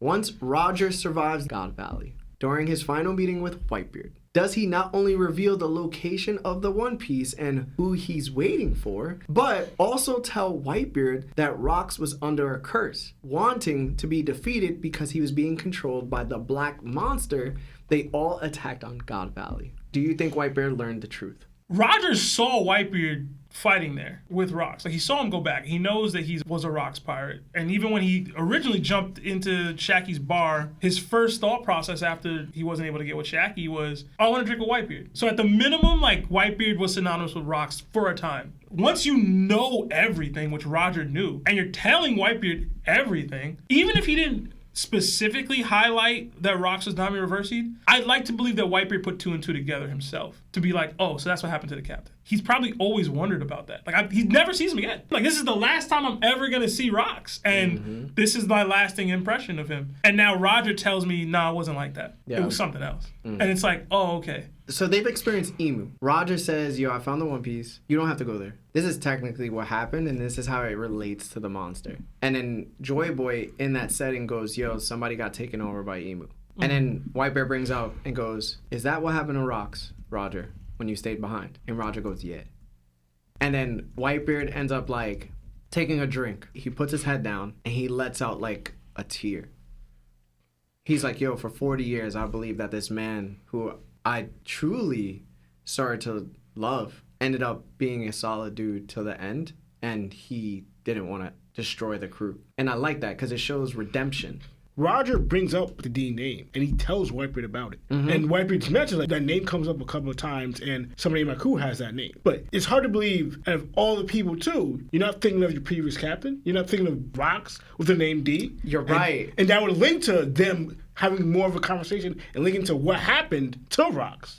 Once Roger survives God Valley, during his final meeting with Whitebeard, does he not only reveal the location of the One Piece and who he's waiting for, but also tell Whitebeard that Rox was under a curse, wanting to be defeated because he was being controlled by the black monster they all attacked on God Valley? Do you think Whitebeard learned the truth? Roger saw Whitebeard fighting there with Rox. Like, he saw him go back. He knows that he was a Rox pirate. And even when he originally jumped into Shaggy's bar, his first thought process after he wasn't able to get with Shaggy was, I want to drink with Whitebeard. So at the minimum, like, Whitebeard was synonymous with Rox for a time. Once you know everything, which Roger knew, and you're telling Whitebeard everything, even if he didn't specifically highlight that Rox was Nami Reversied, I'd like to believe that Whitebeard put 2 and 2 together himself to be like, oh, so that's what happened to the captain. He's probably always wondered about that. Like, he never sees him again. Like, this is the last time I'm ever going to see Rox. And this is my lasting impression of him. And now Roger tells me, nah, it wasn't like that. Yeah. It was something else. And it's like, oh, okay. So they've experienced Emu. Roger says, yo, I found the One Piece. You don't have to go there. This is technically what happened, and this is how it relates to the monster. And then Joy Boy in that setting goes, yo, somebody got taken over by Emu. And then Whitebeard brings out and goes, is that what happened to Rox, Roger, when you stayed behind? And Roger goes, yeah. And then Whitebeard ends up, like, taking a drink. He puts his head down, and he lets out, like, a tear. He's like, yo, for 40 years, I believe that this man who I truly started to love ended up being a solid dude till the end, and he didn't want to destroy the crew. And I like that because it shows redemption. Roger brings up the D name, and he tells Whitebeard about it. And Whitebeard mentions like, that name comes up a couple of times, and somebody in my crew has that name. But it's hard to believe, out of all the people, too, you're not thinking of your previous captain. You're not thinking of Rox with the name D. You're right. And that would link to them having more of a conversation and linking to what happened to Rox.